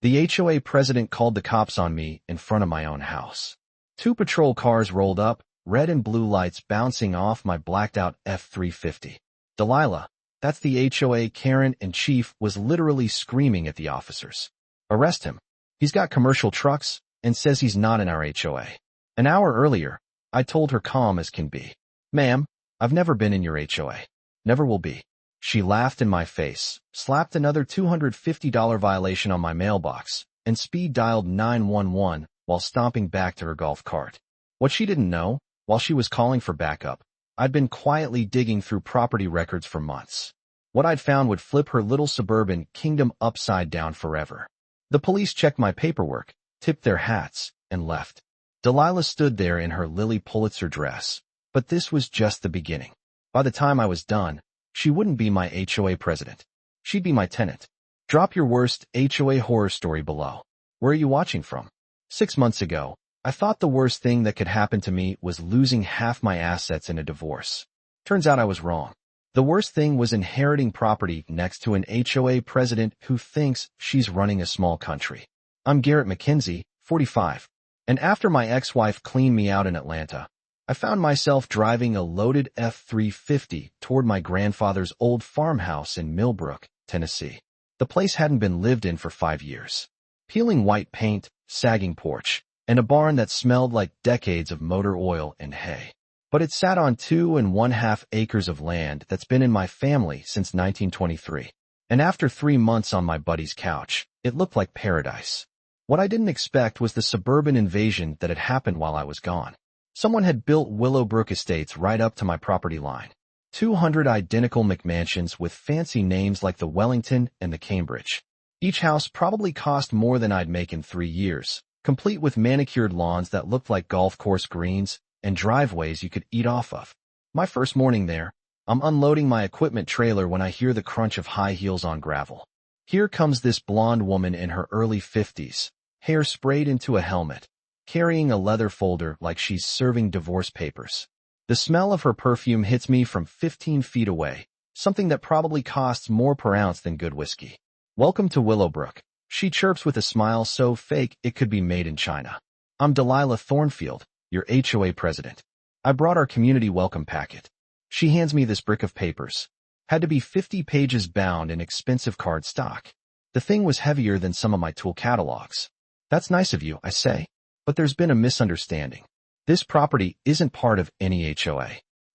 The HOA president called the cops on me in front of my own house. 2 patrol cars rolled up, red and blue lights bouncing off my blacked-out F-350. Delilah, that's the HOA Karen in chief, was literally screaming at the officers. Arrest him. He's got commercial trucks and says he's not in our HOA. An hour earlier, I told her calm as can be. Ma'am, I've never been in your HOA. Never will be. She laughed in my face, slapped another $250 violation on my mailbox, and speed-dialed 911 while stomping back to her golf cart. What she didn't know, while she was calling for backup, I'd been quietly digging through property records for months. What I'd found would flip her little suburban kingdom upside down forever. The police checked my paperwork, tipped their hats, and left. Delilah stood there in her Lily Pulitzer dress, but this was just the beginning. By the time I was done, she wouldn't be my HOA president. She'd be my tenant. Drop your worst HOA horror story below. Where are you watching from? 6 months ago, I thought the worst thing that could happen to me was losing half my assets in a divorce. Turns out I was wrong. The worst thing was inheriting property next to an HOA president who thinks she's running a small country. I'm Garrett McKenzie, 45, and after my ex-wife cleaned me out in Atlanta, I found myself driving a loaded F-350 toward my grandfather's old farmhouse in Millbrook, Tennessee. The place hadn't been lived in for 5 years. Peeling white paint, sagging porch, and a barn that smelled like decades of motor oil and hay. But it sat on 2½ acres of land that's been in my family since 1923. And after 3 months on my buddy's couch, it looked like paradise. What I didn't expect was the suburban invasion that had happened while I was gone. Someone had built Willowbrook Estates right up to my property line. 200 identical McMansions with fancy names like the Wellington and the Cambridge. Each house probably cost more than I'd make in 3 years, complete with manicured lawns that looked like golf course greens and driveways you could eat off of. My first morning there, I'm unloading my equipment trailer when I hear the crunch of high heels on gravel. Here comes this blonde woman in her early 50s, hair sprayed into a helmet, carrying a leather folder like she's serving divorce papers. The smell of her perfume hits me from 15 feet away, something that probably costs more per ounce than good whiskey. Welcome to Willowbrook, she chirps with a smile so fake it could be made in China. I'm Delilah Thornfield, your HOA president. I brought our community welcome packet. She hands me this brick of papers. Had to be 50 pages bound in expensive card stock. The thing was heavier than some of my tool catalogs. That's nice of you, I say, but there's been a misunderstanding. This property isn't part of any HOA.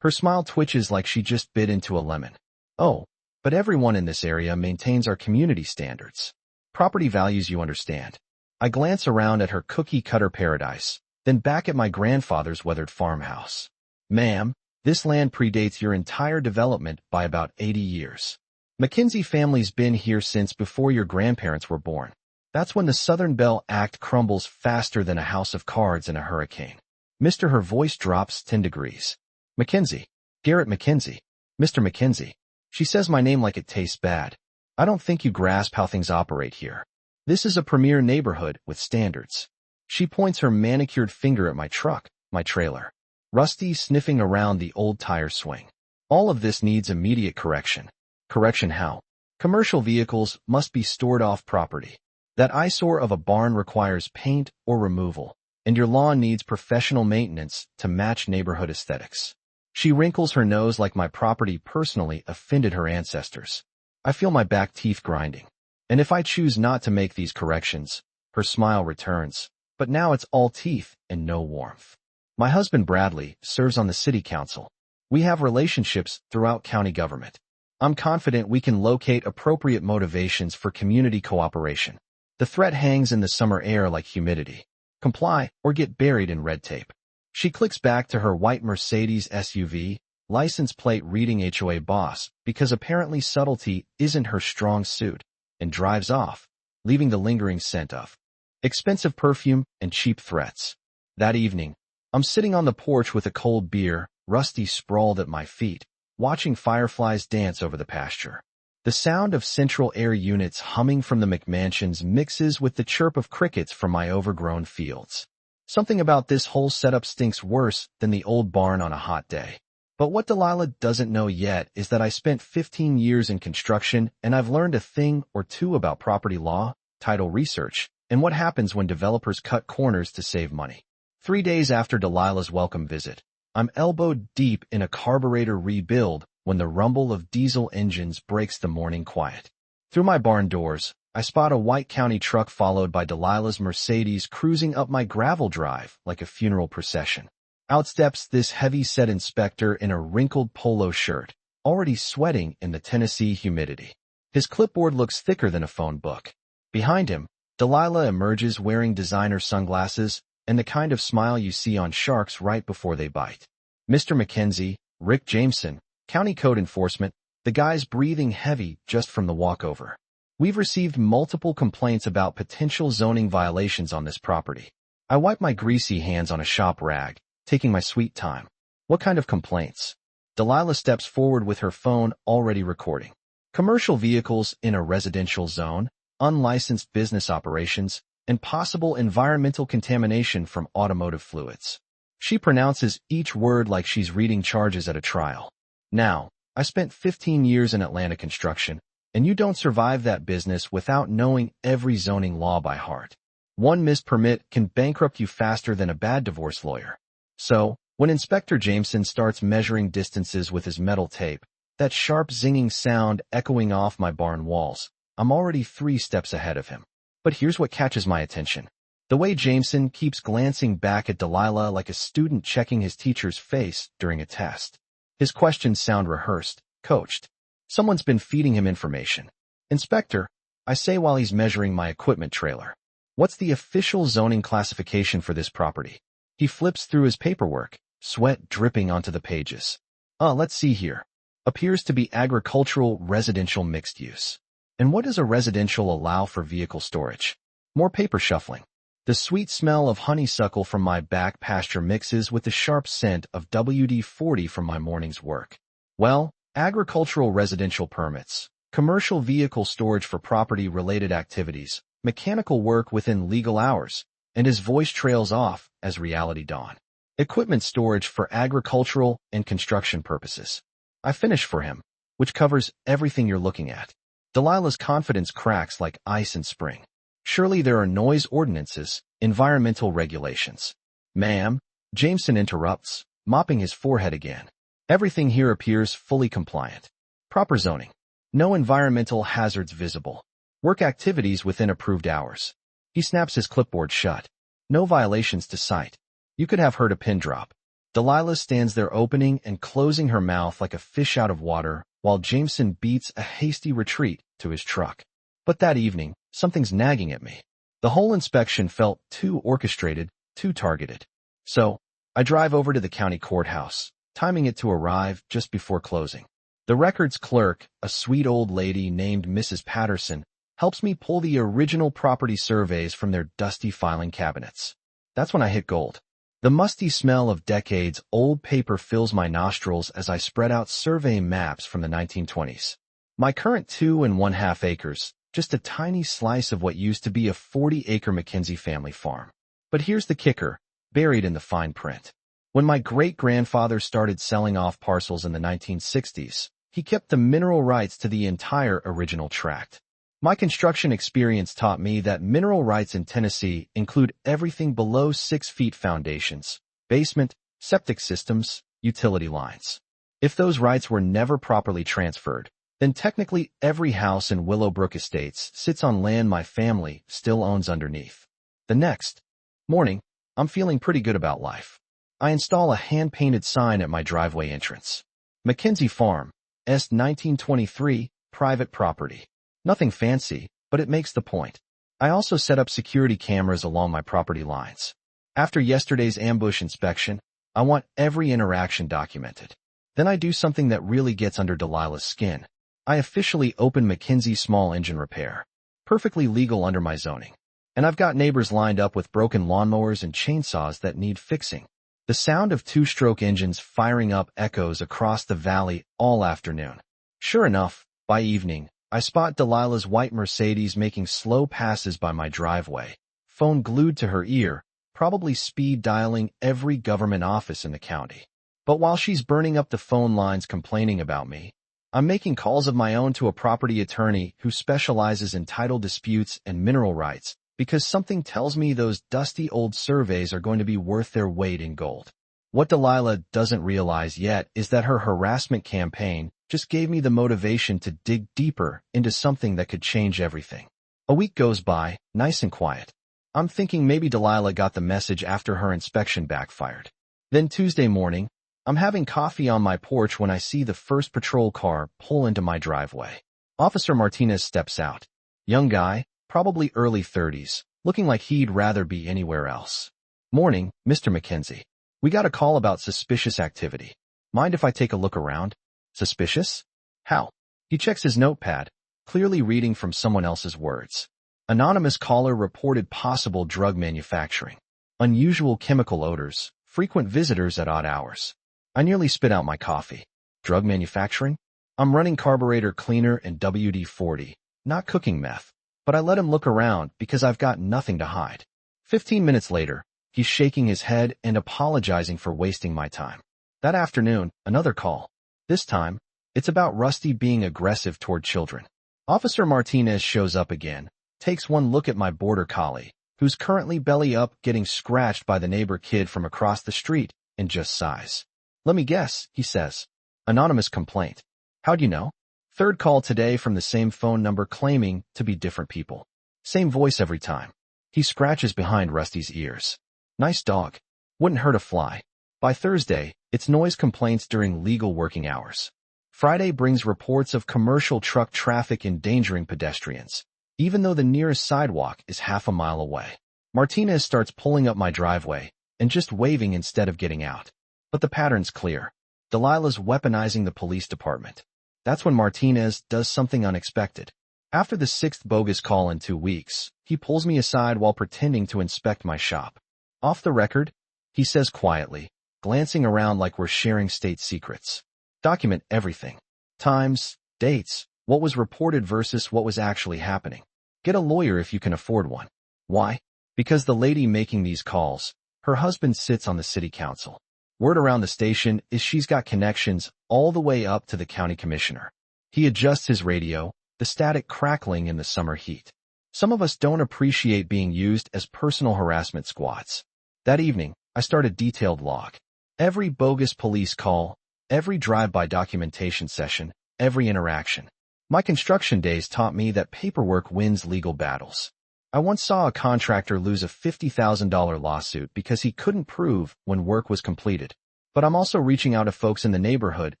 Her smile twitches like she just bit into a lemon. Oh, but everyone in this area maintains our community standards. Property values, you understand. I glance around at her cookie-cutter paradise, then back at my grandfather's weathered farmhouse. Ma'am, this land predates your entire development by about 80 years. McKenzie family's been here since before your grandparents were born. That's when the Southern Belle Act crumbles faster than a house of cards in a hurricane. Mister, her voice drops 10 degrees. McKenzie. Garrett McKenzie. Mr. McKenzie. She says my name like it tastes bad. I don't think you grasp how things operate here. This is a premier neighborhood with standards. She points her manicured finger at my truck, my trailer. Rusty sniffing around the old tire swing. All of this needs immediate correction. Correction how? Commercial vehicles must be stored off property. That eyesore of a barn requires paint or removal, and your lawn needs professional maintenance to match neighborhood aesthetics. She wrinkles her nose like my property personally offended her ancestors. I feel my back teeth grinding. And if I choose not to make these corrections, her smile returns, but now it's all teeth and no warmth. My husband Bradley serves on the city council. We have relationships throughout county government. I'm confident we can locate appropriate motivations for community cooperation. The threat hangs in the summer air like humidity. Comply or get buried in red tape. She clicks back to her white Mercedes SUV, license plate reading HOA boss, because apparently subtlety isn't her strong suit, and drives off, leaving the lingering scent of expensive perfume and cheap threats. That evening, I'm sitting on the porch with a cold beer, Rusty sprawled at my feet, watching fireflies dance over the pasture. The sound of central air units humming from the McMansions mixes with the chirp of crickets from my overgrown fields. Something about this whole setup stinks worse than the old barn on a hot day. But what Delilah doesn't know yet is that I spent 15 years in construction and I've learned a thing or two about property law title research, and what happens when developers cut corners to save money. 3 days after Delilah's welcome visit, I'm elbowed deep in a carburetor rebuild when the rumble of diesel engines breaks the morning quiet. Through my barn doors, I spot a white county truck followed by Delilah's Mercedes cruising up my gravel drive like a funeral procession. Out steps this heavy-set inspector in a wrinkled polo shirt, already sweating in the Tennessee humidity. His clipboard looks thicker than a phone book. Behind him, Delilah emerges wearing designer sunglasses and the kind of smile you see on sharks right before they bite. Mr. Mackenzie, Rick Jameson, County Code Enforcement, the guy's breathing heavy just from the walkover. We've received multiple complaints about potential zoning violations on this property. I wipe my greasy hands on a shop rag, taking my sweet time. What kind of complaints? Delilah steps forward with her phone already recording. Commercial vehicles in a residential zone, unlicensed business operations, and possible environmental contamination from automotive fluids. She pronounces each word like she's reading charges at a trial. Now, I spent 15 years in Atlanta construction, and you don't survive that business without knowing every zoning law by heart. One missed permit can bankrupt you faster than a bad divorce lawyer. So, when Inspector Jameson starts measuring distances with his metal tape, that sharp zinging sound echoing off my barn walls, I'm already 3 steps ahead of him. But here's what catches my attention. The way Jameson keeps glancing back at Delilah like a student checking his teacher's face during a test. His questions sound rehearsed, coached. Someone's been feeding him information. Inspector, I say while he's measuring my equipment trailer. What's the official zoning classification for this property? He flips through his paperwork, sweat dripping onto the pages. Let's see here. Appears to be agricultural residential mixed use. And what does a residential allow for vehicle storage? More paper shuffling. The sweet smell of honeysuckle from my back pasture mixes with the sharp scent of WD-40 from my morning's work. Well, agricultural residential permits, commercial vehicle storage for property-related activities, mechanical work within legal hours, and his voice trails off as reality dawns. Equipment storage for agricultural and construction purposes. I finish for him, which covers everything you're looking at. Delilah's confidence cracks like ice in spring. Surely there are noise ordinances, environmental regulations. Ma'am, Jameson interrupts, mopping his forehead again. Everything here appears fully compliant. Proper zoning. No environmental hazards visible. Work activities within approved hours. He snaps his clipboard shut. No violations to cite. You could have heard a pin drop. Delilah stands there opening and closing her mouth like a fish out of water, while Jameson beats a hasty retreat to his truck. But that evening, something's nagging at me. The whole inspection felt too orchestrated, too targeted. So, I drive over to the county courthouse, timing it to arrive just before closing. The records clerk, a sweet old lady named Mrs. Patterson, helps me pull the original property surveys from their dusty filing cabinets. That's when I hit gold. The musty smell of decades-old paper fills my nostrils as I spread out survey maps from the 1920s. My current 2½ acres, just a tiny slice of what used to be a 40-acre Mackenzie family farm. But here's the kicker, buried in the fine print. When my great-grandfather started selling off parcels in the 1960s, he kept the mineral rights to the entire original tract. My construction experience taught me that mineral rights in Tennessee include everything below 6 feet foundations, basement, septic systems, utility lines. If those rights were never properly transferred, then technically every house in Willowbrook Estates sits on land my family still owns underneath. The next morning, I'm feeling pretty good about life. I install a hand-painted sign at my driveway entrance. Mackenzie Farm, S. 1923, private property. Nothing fancy, but it makes the point. I also set up security cameras along my property lines. After yesterday's ambush inspection, I want every interaction documented. Then I do something that really gets under Delilah's skin. I officially open Mackenzie's small engine repair. Perfectly legal under my zoning. And I've got neighbors lined up with broken lawnmowers and chainsaws that need fixing. The sound of 2-stroke engines firing up echoes across the valley all afternoon. Sure enough, by evening, I spot Delilah's white Mercedes making slow passes by my driveway, phone glued to her ear, probably speed dialing every government office in the county. But while she's burning up the phone lines complaining about me, I'm making calls of my own to a property attorney who specializes in title disputes and mineral rights because something tells me those dusty old surveys are going to be worth their weight in gold. What Delilah doesn't realize yet is that her harassment campaign just gave me the motivation to dig deeper into something that could change everything. A week goes by, nice and quiet. I'm thinking maybe Delilah got the message after her inspection backfired. Then Tuesday morning, I'm having coffee on my porch when I see the first patrol car pull into my driveway. Officer Martinez steps out. Young guy, probably early 30s, looking like he'd rather be anywhere else. Morning, Mr. McKenzie. We got a call about suspicious activity. Mind if I take a look around? Suspicious? How? He checks his notepad, clearly reading from someone else's words. Anonymous caller reported possible drug manufacturing. Unusual chemical odors, frequent visitors at odd hours. I nearly spit out my coffee. Drug manufacturing? I'm running carburetor cleaner and WD-40, not cooking meth. But I let him look around because I've got nothing to hide. 15 minutes later, he's shaking his head and apologizing for wasting my time. That afternoon, another call. This time, it's about Rusty being aggressive toward children. Officer Martinez shows up again, takes one look at my border collie, who's currently belly up getting scratched by the neighbor kid from across the street, and just sighs. Let me guess, he says. Anonymous complaint. How'd you know? Third call today from the same phone number claiming to be different people. Same voice every time. He scratches behind Rusty's ears. Nice dog. Wouldn't hurt a fly. By Thursday, it's noise complaints during legal working hours. Friday brings reports of commercial truck traffic endangering pedestrians, even though the nearest sidewalk is half a mile away. Martinez starts pulling up my driveway and just waving instead of getting out. But the pattern's clear. Delilah's weaponizing the police department. That's when Martinez does something unexpected. After the 6th bogus call in 2 weeks, he pulls me aside while pretending to inspect my shop. Off the record, he says quietly, glancing around like we're sharing state secrets. Document everything. Times, dates, what was reported versus what was actually happening. Get a lawyer if you can afford one. Why? Because the lady making these calls, her husband sits on the city council. Word around the station is she's got connections all the way up to the county commissioner. He adjusts his radio, the static crackling in the summer heat. Some of us don't appreciate being used as personal harassment squads. That evening, I start a detailed log. Every bogus police call, every drive-by documentation session, every interaction. My construction days taught me that paperwork wins legal battles. I once saw a contractor lose a $50,000 lawsuit because he couldn't prove when work was completed. But I'm also reaching out to folks in the neighborhood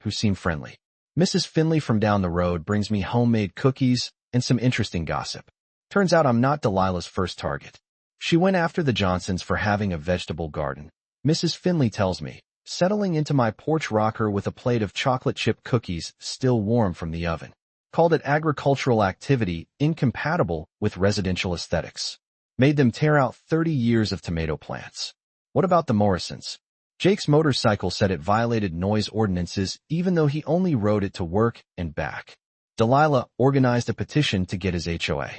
who seem friendly. Mrs. Finley from down the road brings me homemade cookies and some interesting gossip. Turns out I'm not Delilah's first target. She went after the Johnsons for having a vegetable garden. Mrs. Finley tells me, settling into my porch rocker with a plate of chocolate chip cookies still warm from the oven. Called it agricultural activity incompatible with residential aesthetics. Made them tear out 30 years of tomato plants. What about the Morrisons? Jake's motorcycle said it violated noise ordinances even though he only rode it to work and back. Delilah organized a petition to get his HOA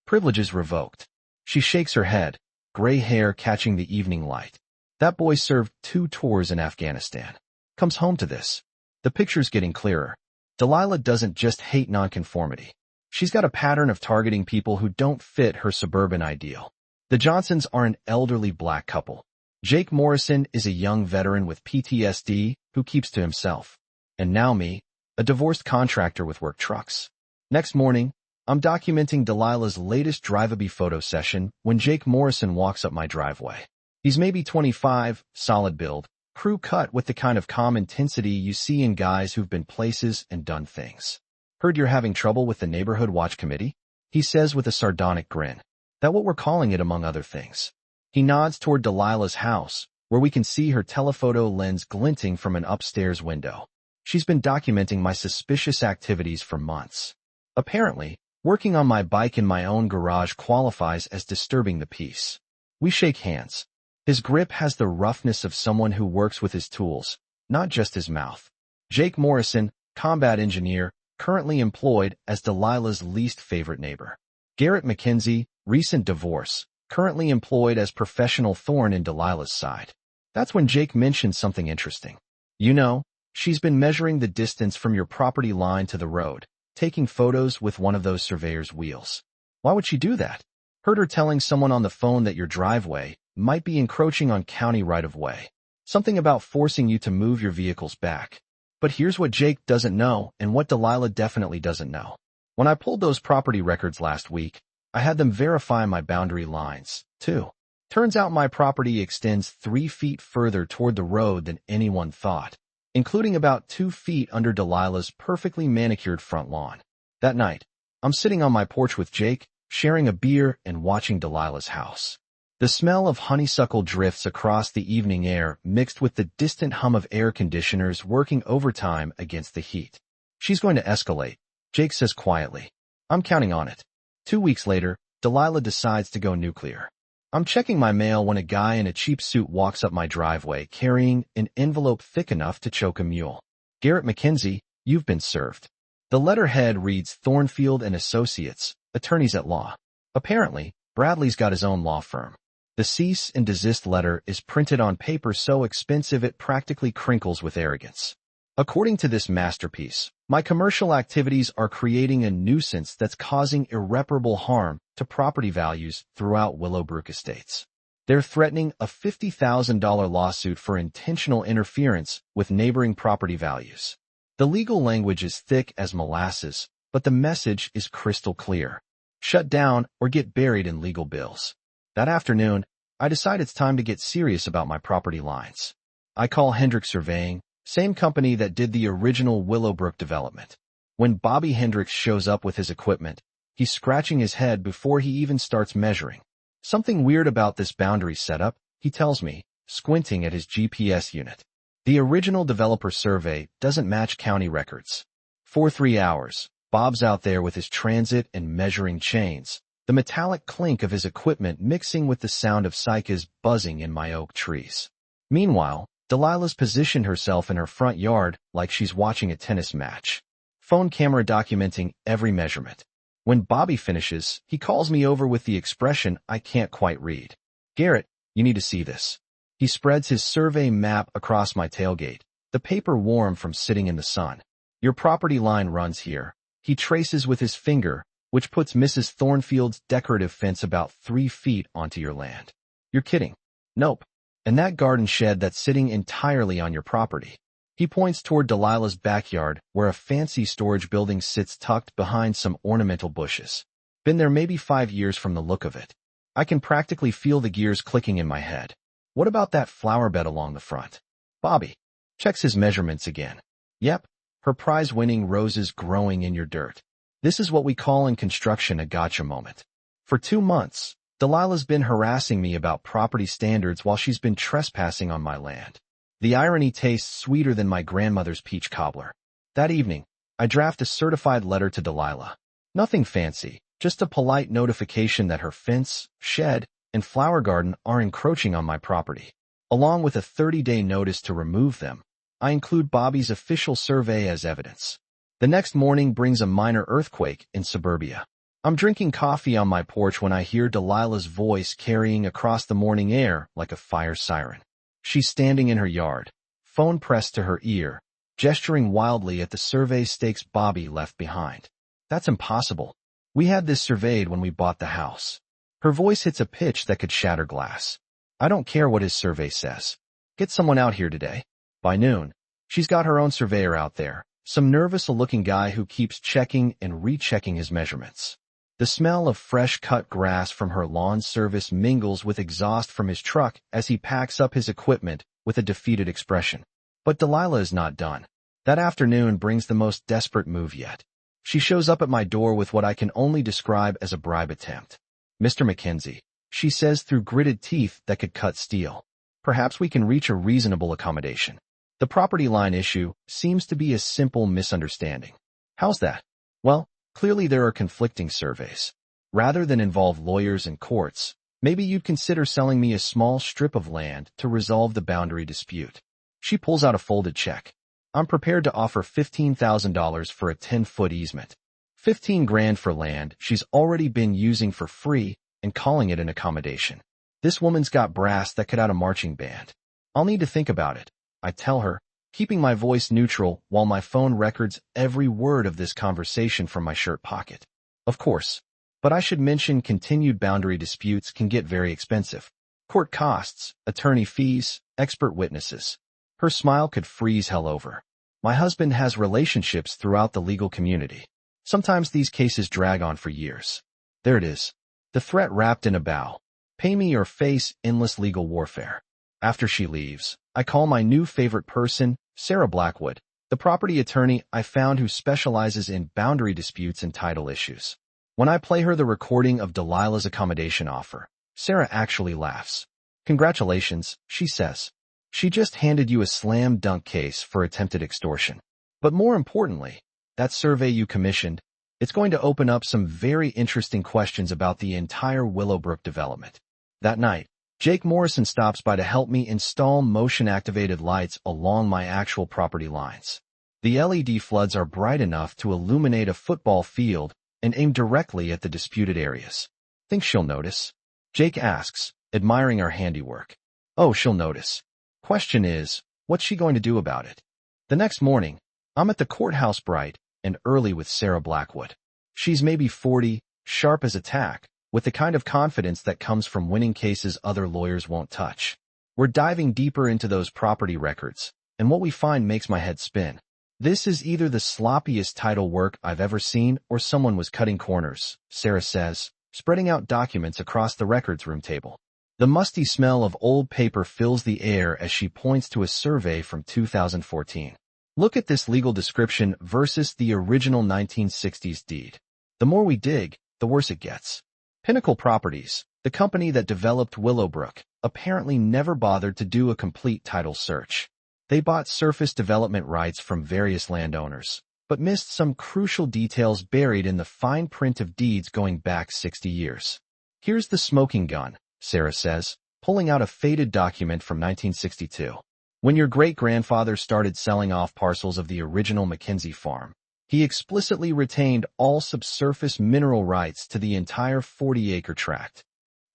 privileges revoked. She shakes her head, gray hair catching the evening light. That boy served 2 tours in Afghanistan. Comes home to this. The picture's getting clearer. Delilah doesn't just hate nonconformity. She's got a pattern of targeting people who don't fit her suburban ideal. The Johnsons are an elderly black couple. Jake Morrison is a young veteran with PTSD who keeps to himself. And now me, a divorced contractor with work trucks. Next morning, I'm documenting Delilah's latest drive-a-bee photo session when Jake Morrison walks up my driveway. He's maybe 25, solid build, crew cut with the kind of calm intensity you see in guys who've been places and done things. Heard you're having trouble with the neighborhood watch committee? He says with a sardonic grin. That what we're calling it among other things. He nods toward Delilah's house, where we can see her telephoto lens glinting from an upstairs window. She's been documenting my suspicious activities for months. Apparently, working on my bike in my own garage qualifies as disturbing the peace. We shake hands. His grip has the roughness of someone who works with his tools, not just his mouth. Jake Morrison, combat engineer, currently employed as Delilah's least favorite neighbor. Garrett McKenzie, recent divorce, currently employed as professional thorn in Delilah's side. That's when Jake mentioned something interesting. You know, She's been measuring the distance from your property line to the road, taking photos with one of those surveyor's wheels. Why would she do that? Heard her telling someone on the phone that your driveway might be encroaching on county right-of-way. Something about forcing you to move your vehicles back. But here's what Jake doesn't know and what Delilah definitely doesn't know. When I pulled those property records last week, I had them verify my boundary lines, too. Turns out my property extends 3 feet further toward the road than anyone thought, including about 2 feet under Delilah's perfectly manicured front lawn. That night, I'm sitting on my porch with Jake, sharing a beer and watching Delilah's house. The smell of honeysuckle drifts across the evening air mixed with the distant hum of air conditioners working overtime against the heat. She's going to escalate, Jake says quietly. I'm counting on it. 2 weeks later, Delilah decides to go nuclear. I'm checking my mail when a guy in a cheap suit walks up my driveway carrying an envelope thick enough to choke a mule. Garrett McKenzie, you've been served. The letterhead reads Thornfield and Associates, attorneys at law. Apparently, Bradley's got his own law firm. The cease and desist letter is printed on paper so expensive it practically crinkles with arrogance. According to this masterpiece, my commercial activities are creating a nuisance that's causing irreparable harm to property values throughout Willowbrook Estates. They're threatening a $50,000 lawsuit for intentional interference with neighboring property values. The legal language is thick as molasses, but the message is crystal clear. Shut down or get buried in legal bills. That afternoon, I decide it's time to get serious about my property lines. I call Hendrick Surveying, same company that did the original Willowbrook development. When Bobby Hendricks shows up with his equipment, he's scratching his head before he even starts measuring. Something weird about this boundary setup, he tells me, squinting at his GPS unit. The original developer survey doesn't match county records. For 3 hours, Bob's out there with his transit and measuring chains, the metallic clink of his equipment mixing with the sound of cicadas buzzing in my oak trees. Meanwhile, Delilah's positioned herself in her front yard like she's watching a tennis match. Phone camera documenting every measurement. When Bobby finishes, he calls me over with the expression I can't quite read. Garrett, you need to see this. He spreads his survey map across my tailgate, the paper warm from sitting in the sun. Your property line runs here. He traces with his finger, which puts Mrs. Thornfield's decorative fence about 3 feet onto your land. You're kidding. Nope. And that garden shed that's sitting entirely on your property. He points toward Delilah's backyard, where a fancy storage building sits tucked behind some ornamental bushes. Been there maybe 5 years from the look of it. I can practically feel the gears clicking in my head. What about that flower bed along the front? Bobby checks his measurements again. Yep, her prize-winning roses growing in your dirt. This is what we call in construction a gotcha moment. For 2 months, Delilah's been harassing me about property standards while she's been trespassing on my land. The irony tastes sweeter than my grandmother's peach cobbler. That evening, I draft a certified letter to Delilah. Nothing fancy, just a polite notification that her fence, shed, and flower garden are encroaching on my property. Along with a 30-day notice to remove them, I include Bobby's official survey as evidence. The next morning brings a minor earthquake in suburbia. I'm drinking coffee on my porch when I hear Delilah's voice carrying across the morning air like a fire siren. She's standing in her yard, phone pressed to her ear, gesturing wildly at the survey stakes Bobby left behind. That's impossible. We had this surveyed when we bought the house. Her voice hits a pitch that could shatter glass. I don't care what his survey says. Get someone out here today. By noon, she's got her own surveyor out there, some nervous-looking guy who keeps checking and rechecking his measurements. The smell of fresh-cut grass from her lawn service mingles with exhaust from his truck as he packs up his equipment with a defeated expression. But Delilah is not done. That afternoon brings the most desperate move yet. She shows up at my door with what I can only describe as a bribe attempt. Mr. McKenzie, she says through gritted teeth that could cut steel. Perhaps we can reach a reasonable accommodation. The property line issue seems to be a simple misunderstanding. How's that? Well, clearly there are conflicting surveys. Rather than involve lawyers and courts, maybe you'd consider selling me a small strip of land to resolve the boundary dispute. She pulls out a folded check. I'm prepared to offer $15,000 for a 10-foot easement. 15 grand for land she's already been using for free and calling it an accommodation. This woman's got brass that could out a marching band. I'll need to think about it, I tell her, keeping my voice neutral while my phone records every word of this conversation from my shirt pocket. Of course, but I should mention continued boundary disputes can get very expensive. Court costs, attorney fees, expert witnesses. Her smile could freeze hell over. My husband has relationships throughout the legal community. Sometimes these cases drag on for years. There it is. The threat wrapped in a bow. Pay me or face endless legal warfare. After she leaves, I call my new favorite person, Sarah Blackwood, the property attorney I found who specializes in boundary disputes and title issues. When I play her the recording of Delilah's accommodation offer, Sarah actually laughs. Congratulations, she says. She just handed you a slam dunk case for attempted extortion. But more importantly, that survey you commissioned, it's going to open up some very interesting questions about the entire Willowbrook development. That night, Jake Morrison stops by to help me install motion-activated lights along my actual property lines. The LED floods are bright enough to illuminate a football field and aim directly at the disputed areas. Think she'll notice? Jake asks, admiring our handiwork. Oh, she'll notice. Question is, what's she going to do about it? The next morning, I'm at the courthouse bright and early with Sarah Blackwood. She's maybe 40, sharp as a tack, with the kind of confidence that comes from winning cases other lawyers won't touch. We're diving deeper into those property records, and what we find makes my head spin. This is either the sloppiest title work I've ever seen or someone was cutting corners, Sarah says, spreading out documents across the records room table. The musty smell of old paper fills the air as she points to a survey from 2014. Look at this legal description versus the original 1960s deed. The more we dig, the worse it gets. Pinnacle Properties, the company that developed Willowbrook, apparently never bothered to do a complete title search. They bought surface development rights from various landowners, but missed some crucial details buried in the fine print of deeds going back 60 years. Here's the smoking gun, Sarah says, pulling out a faded document from 1962. When your great-grandfather started selling off parcels of the original Mackenzie farm, he explicitly retained all subsurface mineral rights to the entire 40-acre tract.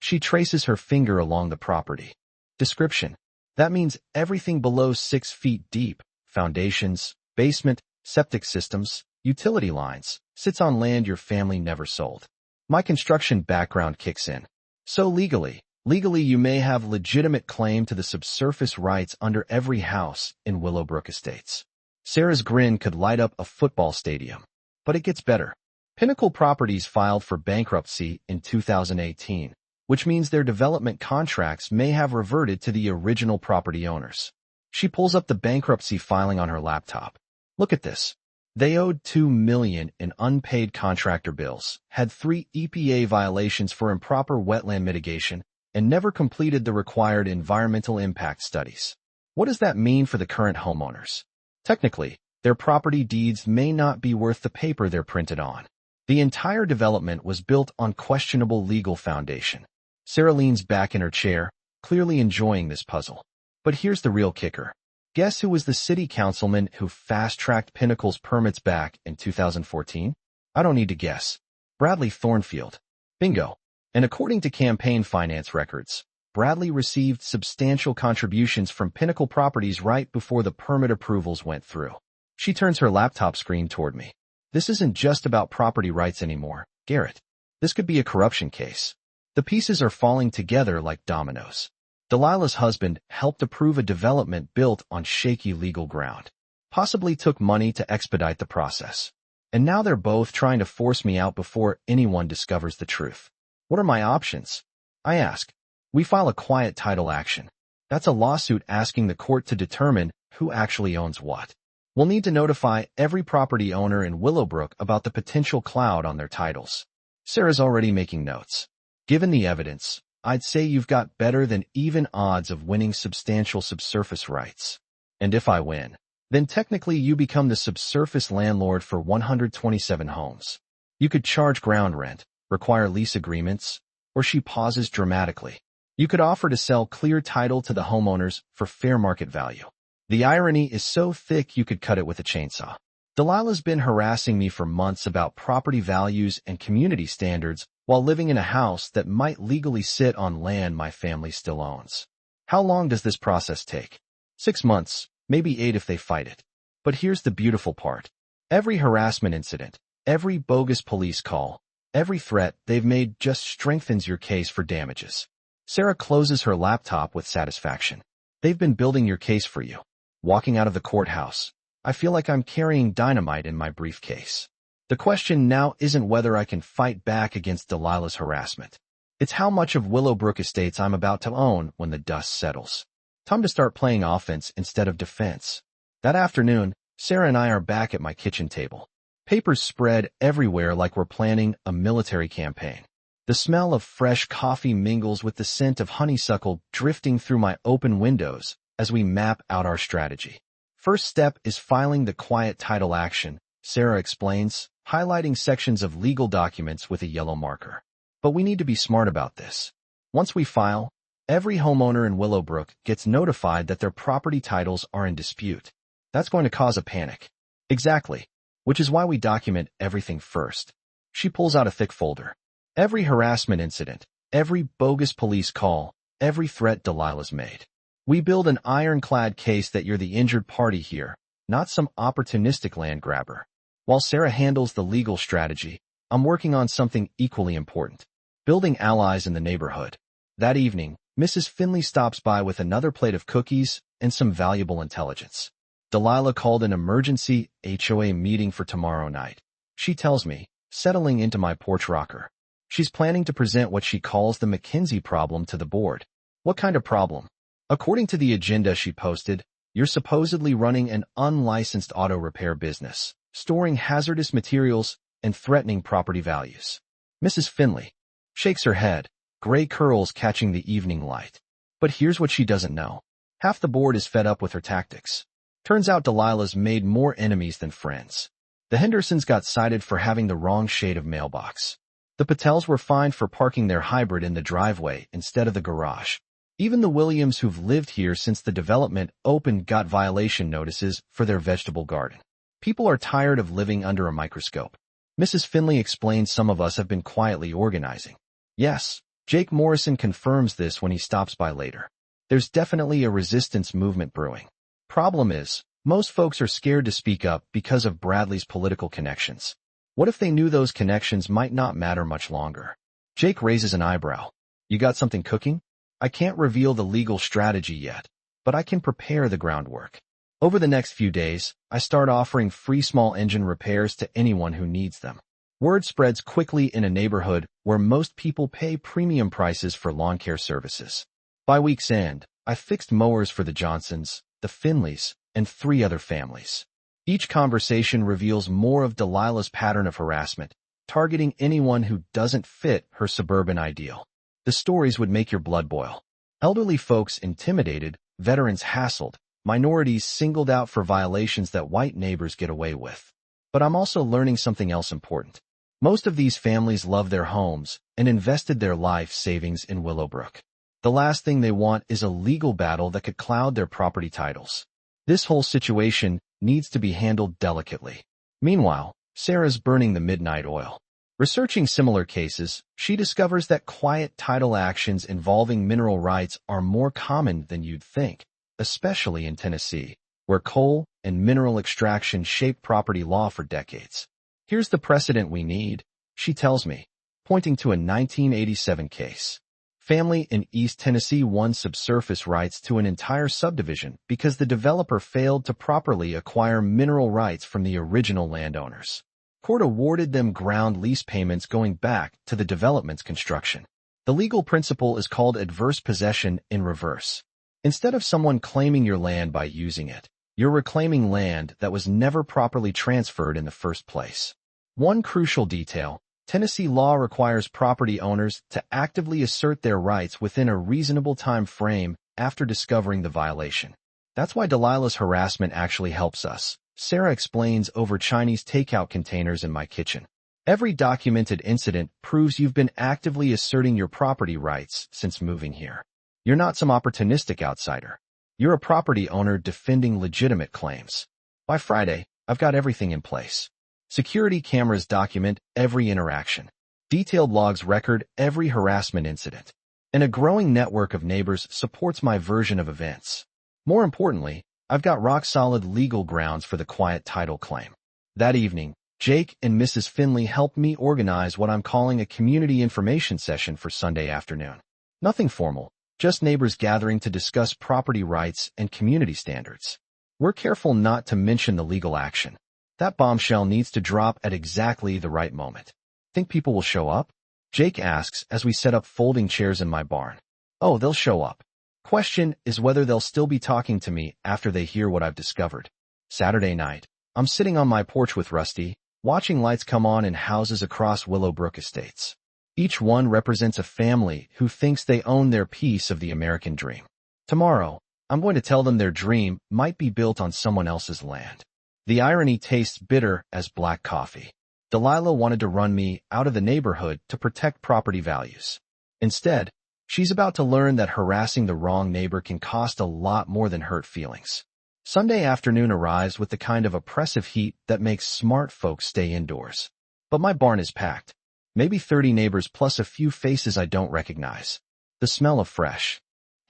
She traces her finger along the property. Description. That means everything below 6 feet deep, foundations, basement, septic systems, utility lines, sits on land your family never sold. My construction background kicks in. So legally you may have legitimate claim to the subsurface rights under every house in Willowbrook Estates. Sarah's grin could light up a football stadium. But it gets better. Pinnacle Properties filed for bankruptcy in 2018, which means their development contracts may have reverted to the original property owners. She pulls up the bankruptcy filing on her laptop. Look at this. They owed $2 million in unpaid contractor bills, had 3 EPA violations for improper wetland mitigation, and never completed the required environmental impact studies. What does that mean for the current homeowners? Technically, their property deeds may not be worth the paper they're printed on. The entire development was built on questionable legal foundation. Sarah leans back in her chair, clearly enjoying this puzzle. But here's the real kicker. Guess who was the city councilman who fast-tracked Pinnacle's permits back in 2014? I don't need to guess. Bradley Thornfield. Bingo. And according to campaign finance records, Bradley received substantial contributions from Pinnacle Properties right before the permit approvals went through. She turns her laptop screen toward me. This isn't just about property rights anymore, Garrett. This could be a corruption case. The pieces are falling together like dominoes. Delilah's husband helped approve a development built on shaky legal ground, possibly took money to expedite the process. And now they're both trying to force me out before anyone discovers the truth. What are my options? I ask. We file a quiet title action. That's a lawsuit asking the court to determine who actually owns what. We'll need to notify every property owner in Willowbrook about the potential cloud on their titles. Sarah's already making notes. Given the evidence, I'd say you've got better than even odds of winning substantial subsurface rights. And if I win, then technically you become the subsurface landlord for 127 homes. You could charge ground rent, require lease agreements, or she pauses dramatically. You could offer to sell clear title to the homeowners for fair market value. The irony is so thick you could cut it with a chainsaw. Delilah's been harassing me for months about property values and community standards while living in a house that might legally sit on land my family still owns. How long does this process take? 6 months, maybe 8 if they fight it. But here's the beautiful part. Every harassment incident, every bogus police call, every threat they've made just strengthens your case for damages. Sarah closes her laptop with satisfaction. They've been building your case for you. Walking out of the courthouse, I feel like I'm carrying dynamite in my briefcase. The question now isn't whether I can fight back against Delilah's harassment. It's how much of Willowbrook Estates I'm about to own when the dust settles. Time to start playing offense instead of defense. That afternoon, Sarah and I are back at my kitchen table. Papers spread everywhere like we're planning a military campaign. The smell of fresh coffee mingles with the scent of honeysuckle drifting through my open windows as we map out our strategy. First step is filing the quiet title action, Sarah explains, highlighting sections of legal documents with a yellow marker. But we need to be smart about this. Once we file, every homeowner in Willowbrook gets notified that their property titles are in dispute. That's going to cause a panic. Exactly, which is why we document everything first. She pulls out a thick folder. Every harassment incident, every bogus police call, every threat Delilah's made. We build an ironclad case that you're the injured party here, not some opportunistic land grabber. While Sarah handles the legal strategy, I'm working on something equally important, building allies in the neighborhood. That evening, Mrs. Finley stops by with another plate of cookies and some valuable intelligence. Delilah called an emergency HOA meeting for tomorrow night. She tells me, settling into my porch rocker. She's planning to present what she calls the McKinsey problem to the board. What kind of problem? According to the agenda she posted, you're supposedly running an unlicensed auto repair business, storing hazardous materials and threatening property values. Mrs. Finley shakes her head, gray curls catching the evening light. But here's what she doesn't know. Half the board is fed up with her tactics. Turns out Delilah's made more enemies than friends. The Hendersons got cited for having the wrong shade of mailbox. The Patels were fined for parking their hybrid in the driveway instead of the garage. Even the Williams who've lived here since the development opened got violation notices for their vegetable garden. People are tired of living under a microscope. Mrs. Finley explains some of us have been quietly organizing. Yes, Jake Morrison confirms this when he stops by later. There's definitely a resistance movement brewing. Problem is, most folks are scared to speak up because of Bradley's political connections. What if they knew those connections might not matter much longer? Jake raises an eyebrow. You got something cooking? I can't reveal the legal strategy yet, but I can prepare the groundwork. Over the next few days, I start offering free small engine repairs to anyone who needs them. Word spreads quickly in a neighborhood where most people pay premium prices for lawn care services. By week's end, I fixed mowers for the Johnsons, the Finleys, and 3 other families. Each conversation reveals more of Delilah's pattern of harassment, targeting anyone who doesn't fit her suburban ideal. The stories would make your blood boil. Elderly folks intimidated, veterans hassled, minorities singled out for violations that white neighbors get away with. But I'm also learning something else important. Most of these families love their homes and invested their life savings in Willowbrook. The last thing they want is a legal battle that could cloud their property titles. This whole situation needs to be handled delicately. Meanwhile, Sarah's burning the midnight oil. Researching similar cases, she discovers that quiet title actions involving mineral rights are more common than you'd think, especially in Tennessee, where coal and mineral extraction shaped property law for decades. Here's the precedent we need, she tells me, pointing to a 1987 case. Family in East Tennessee won subsurface rights to an entire subdivision because the developer failed to properly acquire mineral rights from the original landowners. Court awarded them ground lease payments going back to the development's construction. The legal principle is called adverse possession in reverse. Instead of someone claiming your land by using it, you're reclaiming land that was never properly transferred in the first place. One crucial detail: Tennessee law requires property owners to actively assert their rights within a reasonable time frame after discovering the violation. That's why Delilah's harassment actually helps us, Sarah explains over Chinese takeout containers in my kitchen. Every documented incident proves you've been actively asserting your property rights since moving here. You're not some opportunistic outsider. You're a property owner defending legitimate claims. By Friday, I've got everything in place. Security cameras document every interaction. Detailed logs record every harassment incident. And a growing network of neighbors supports my version of events. More importantly, I've got rock-solid legal grounds for the quiet title claim. That evening, Jake and Mrs. Finley helped me organize what I'm calling a community information session for Sunday afternoon. Nothing formal, just neighbors gathering to discuss property rights and community standards. We're careful not to mention the legal action. That bombshell needs to drop at exactly the right moment. Think people will show up? Jake asks as we set up folding chairs in my barn. Oh, they'll show up. Question is whether they'll still be talking to me after they hear what I've discovered. Saturday night, I'm sitting on my porch with Rusty, watching lights come on in houses across Willowbrook Estates. Each one represents a family who thinks they own their piece of the American dream. Tomorrow, I'm going to tell them their dream might be built on someone else's land. The irony tastes bitter as black coffee. Delilah wanted to run me out of the neighborhood to protect property values. Instead, she's about to learn that harassing the wrong neighbor can cost a lot more than hurt feelings. Sunday afternoon arrives with the kind of oppressive heat that makes smart folks stay indoors. But my barn is packed. Maybe 30 neighbors plus a few faces I don't recognize. The smell of fresh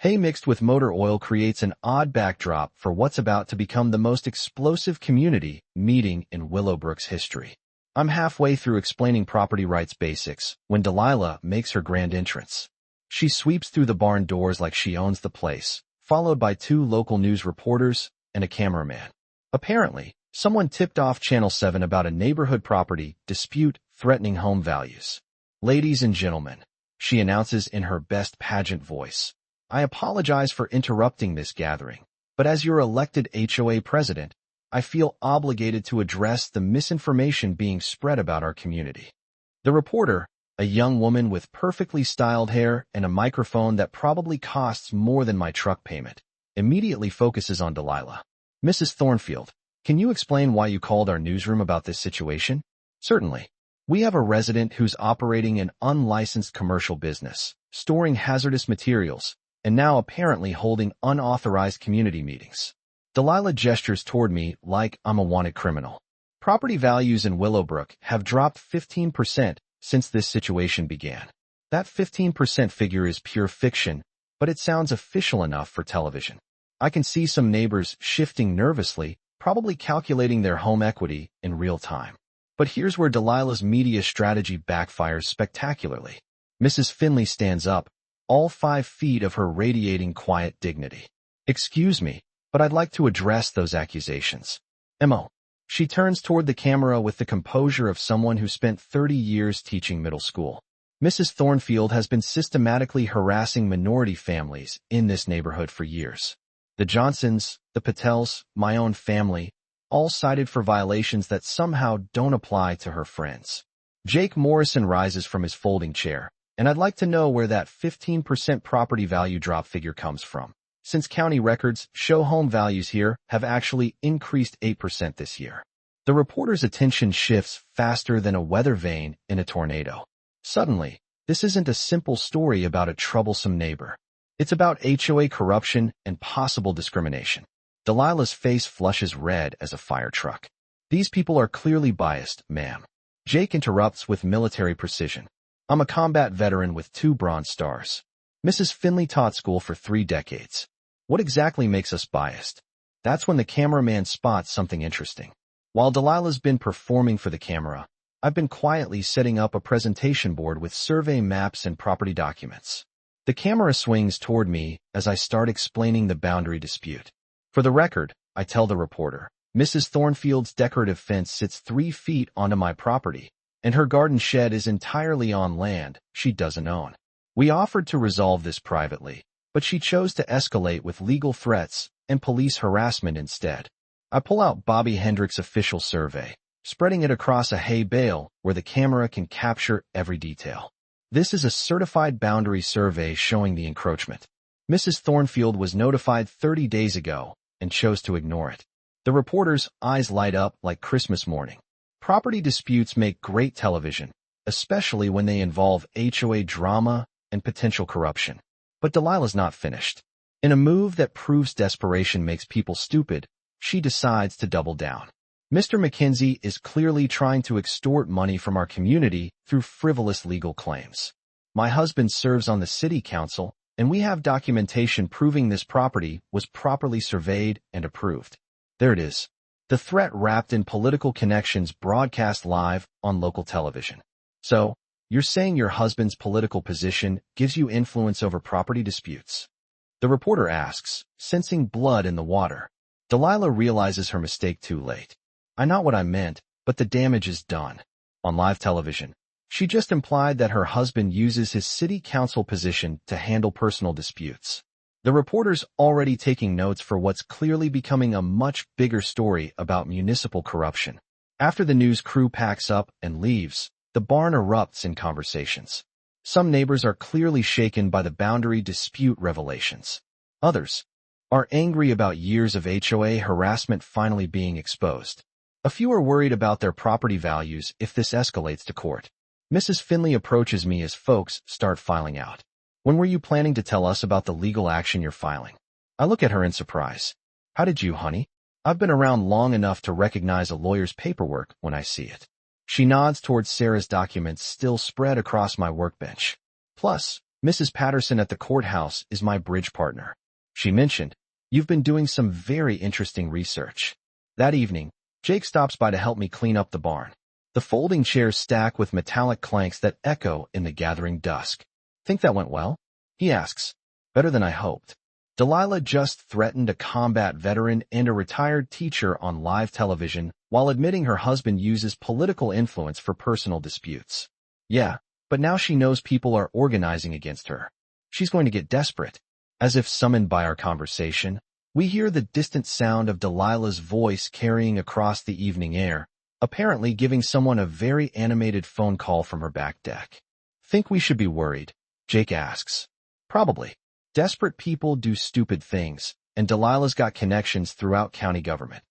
hay mixed with motor oil creates an odd backdrop for what's about to become the most explosive community meeting in Willowbrook's history. I'm halfway through explaining property rights basics when Delilah makes her grand entrance. She sweeps through the barn doors like she owns the place, followed by 2 local news reporters and a cameraman. Apparently, someone tipped off Channel 7 about a neighborhood property dispute threatening home values. Ladies and gentlemen, she announces in her best pageant voice, I apologize for interrupting this gathering, but as your elected HOA president, I feel obligated to address the misinformation being spread about our community. The reporter, a young woman with perfectly styled hair and a microphone that probably costs more than my truck payment, immediately focuses on Delilah. Mrs. Thornfield, can you explain why you called our newsroom about this situation? Certainly. We have a resident who's operating an unlicensed commercial business, storing hazardous materials, and now apparently holding unauthorized community meetings. Delilah gestures toward me like I'm a wanted criminal. Property values in Willowbrook have dropped 15% since this situation began. That 15% figure is pure fiction, but it sounds official enough for television. I can see some neighbors shifting nervously, probably calculating their home equity in real time. But here's where Delilah's media strategy backfires spectacularly. Mrs. Finley stands up, all 5 feet of her radiating quiet dignity. Excuse me, but I'd like to address those accusations. Mo. She turns toward the camera with the composure of someone who spent 30 years teaching middle school. Mrs. Thornfield has been systematically harassing minority families in this neighborhood for years. The Johnsons, the Patels, my own family, all cited for violations that somehow don't apply to her friends. Jake Morrison rises from his folding chair, and I'd like to know where that 15% property value drop figure comes from, since county records show home values here have actually increased 8% this year. The reporter's attention shifts faster than a weather vane in a tornado. Suddenly, this isn't a simple story about a troublesome neighbor. It's about HOA corruption and possible discrimination. Delilah's face flushes red as a fire truck. These people are clearly biased, ma'am. Jake interrupts with military precision. I'm a combat veteran with 2 Bronze Stars. Mrs. Finley taught school for 3 decades. What exactly makes us biased? That's when the cameraman spots something interesting. While Delilah's been performing for the camera, I've been quietly setting up a presentation board with survey maps and property documents. The camera swings toward me as I start explaining the boundary dispute. For the record, I tell the reporter, Mrs. Thornfield's decorative fence sits 3 feet onto my property, and her garden shed is entirely on land she doesn't own. We offered to resolve this privately, but she chose to escalate with legal threats and police harassment instead. I pull out Bobby Hendrick's official survey, spreading it across a hay bale where the camera can capture every detail. This is a certified boundary survey showing the encroachment. Mrs. Thornfield was notified 30 days ago and chose to ignore it. The reporter's eyes light up like Christmas morning. Property disputes make great television, especially when they involve HOA drama and potential corruption. But Delilah's not finished. In a move that proves desperation makes people stupid, she decides to double down. Mr. McKenzie is clearly trying to extort money from our community through frivolous legal claims. My husband serves on the city council, and we have documentation proving this property was properly surveyed and approved. There it is. The threat wrapped in political connections broadcast live on local television. So, you're saying your husband's political position gives you influence over property disputes? The reporter asks, sensing blood in the water. Delilah realizes her mistake too late. I know what I meant, but the damage is done. On live television, she just implied that her husband uses his city council position to handle personal disputes. The reporter's already taking notes for what's clearly becoming a much bigger story about municipal corruption. After the news crew packs up and leaves, the barn erupts in conversations. Some neighbors are clearly shaken by the boundary dispute revelations. Others are angry about years of HOA harassment finally being exposed. A few are worried about their property values if this escalates to court. Mrs. Finley approaches me as folks start filing out. When were you planning to tell us about the legal action you're filing? I look at her in surprise. How did you, honey? I've been around long enough to recognize a lawyer's paperwork when I see it. She nods towards Sarah's documents still spread across my workbench. Plus, Mrs. Patterson at the courthouse is my bridge partner. She mentioned, you've been doing some very interesting research. That evening, Jake stops by to help me clean up the barn. The folding chairs stack with metallic clanks that echo in the gathering dusk. Think that went well? He asks. Better than I hoped. Delilah just threatened a combat veteran and a retired teacher on live television while admitting her husband uses political influence for personal disputes. Yeah, but now she knows people are organizing against her. She's going to get desperate. As if summoned by our conversation, we hear the distant sound of Delilah's voice carrying across the evening air, apparently giving someone a very animated phone call from her back deck. Think we should be worried? Jake asks. Probably. Desperate people do stupid things, and Delilah's got connections throughout county government.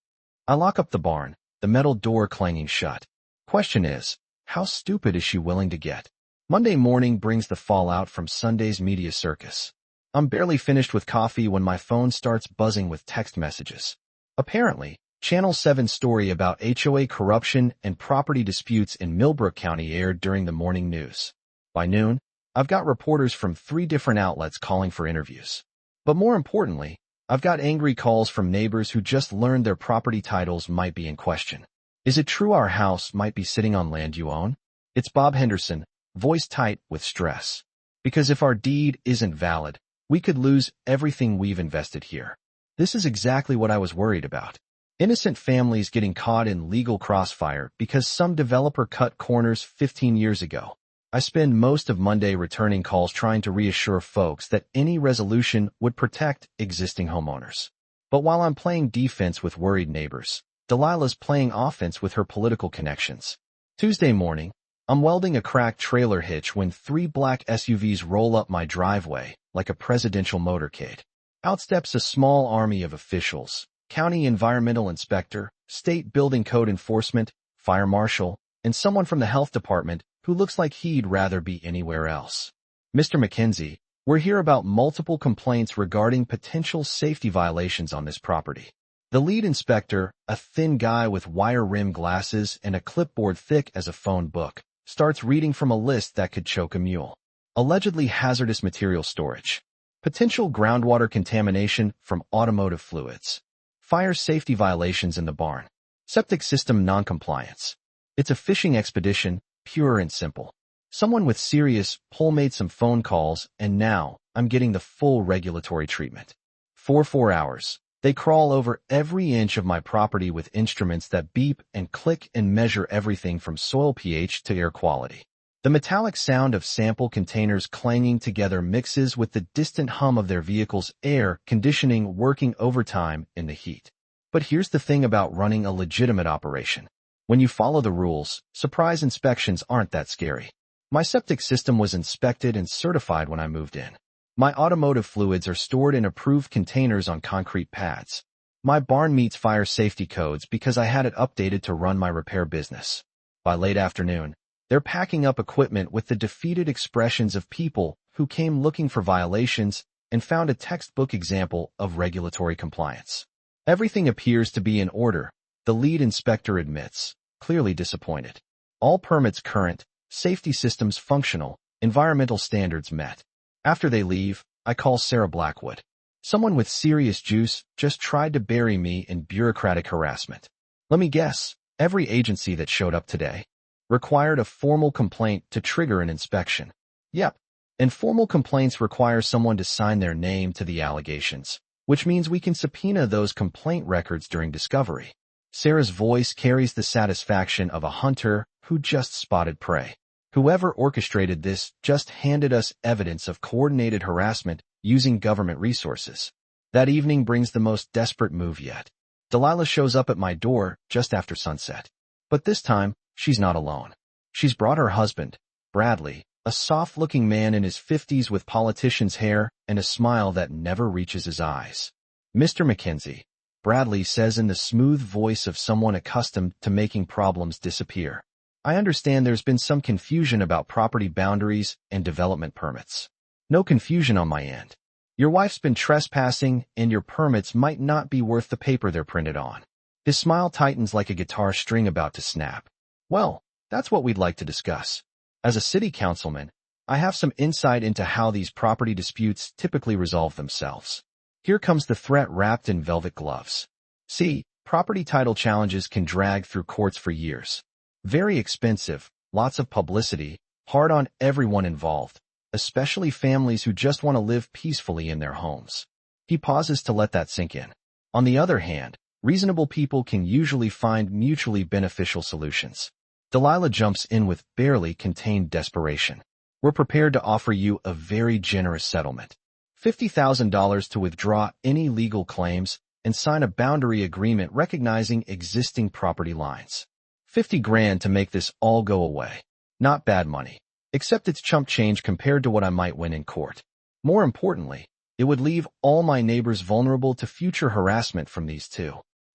I lock up the barn, the metal door clanging shut. Question is, how stupid is she willing to get? Monday morning brings the fallout from Sunday's media circus. I'm barely finished with coffee when my phone starts buzzing with text messages. Apparently, Channel 7's story about HOA corruption and property disputes in Millbrook County aired during the morning news. By noon, I've got reporters from 3 different outlets calling for interviews. But more importantly, I've got angry calls from neighbors who just learned their property titles might be in question. Is it true our house might be sitting on land you own? It's Bob Henderson, voice tight with stress. Because if our deed isn't valid, we could lose everything we've invested here. This is exactly what I was worried about. Innocent families getting caught in legal crossfire because some developer cut corners 15 years ago. I spend most of Monday returning calls trying to reassure folks that any resolution would protect existing homeowners. But while I'm playing defense with worried neighbors, Delilah's playing offense with her political connections. Tuesday morning, I'm welding a cracked trailer hitch when 3 black SUVs roll up my driveway like a presidential motorcade. Out steps a small army of officials, county environmental inspector, state building code enforcement, fire marshal, and someone from the health department who looks like he'd rather be anywhere else. Mr. McKenzie, we're here about multiple complaints regarding potential safety violations on this property. The lead inspector, a thin guy with wire rim glasses and a clipboard thick as a phone book, starts reading from a list that could choke a mule. Allegedly hazardous material storage. Potential groundwater contamination from automotive fluids. Fire safety violations in the barn. Septic system noncompliance. It's a fishing expedition, pure and simple. Someone with serious pull made some phone calls, and now I'm getting the full regulatory treatment. For 4 hours, they crawl over every inch of my property with instruments that beep and click and measure everything from soil pH to air quality. The metallic sound of sample containers clanging together mixes with the distant hum of their vehicle's air conditioning working overtime in the heat. But here's the thing about running a legitimate operation. When you follow the rules, surprise inspections aren't that scary. My septic system was inspected and certified when I moved in. My automotive fluids are stored in approved containers on concrete pads. My barn meets fire safety codes because I had it updated to run my repair business. By late afternoon, they're packing up equipment with the defeated expressions of people who came looking for violations and found a textbook example of regulatory compliance. Everything appears to be in order, the lead inspector admits, clearly disappointed. All permits current, safety systems functional, environmental standards met. After they leave, I call Sarah Blackwood. Someone with serious juice just tried to bury me in bureaucratic harassment. Let me guess, every agency that showed up today required a formal complaint to trigger an inspection. Yep, and formal complaints require someone to sign their name to the allegations, which means we can subpoena those complaint records during discovery. Sarah's voice carries the satisfaction of a hunter who just spotted prey. Whoever orchestrated this just handed us evidence of coordinated harassment using government resources. That evening brings the most desperate move yet. Delilah shows up at my door just after sunset. But this time, she's not alone. She's brought her husband, Bradley, a soft-looking man in his 50s with politician's hair and a smile that never reaches his eyes. Mr. Mackenzie, Bradley says in the smooth voice of someone accustomed to making problems disappear. I understand there's been some confusion about property boundaries and development permits. No confusion on my end. Your wife's been trespassing, and your permits might not be worth the paper they're printed on. His smile tightens like a guitar string about to snap. Well, that's what we'd like to discuss. As a city councilman, I have some insight into how these property disputes typically resolve themselves. Here comes the threat wrapped in velvet gloves. See, property title challenges can drag through courts for years. Very expensive, lots of publicity, hard on everyone involved, especially families who just want to live peacefully in their homes. He pauses to let that sink in. On the other hand, reasonable people can usually find mutually beneficial solutions. Delilah jumps in with barely contained desperation. We're prepared to offer you a very generous settlement. $50,000 to withdraw any legal claims and sign a boundary agreement recognizing existing property lines. 50 grand to make this all go away. Not bad money. Except it's chump change compared to what I might win in court. More importantly, it would leave all my neighbors vulnerable to future harassment from these two.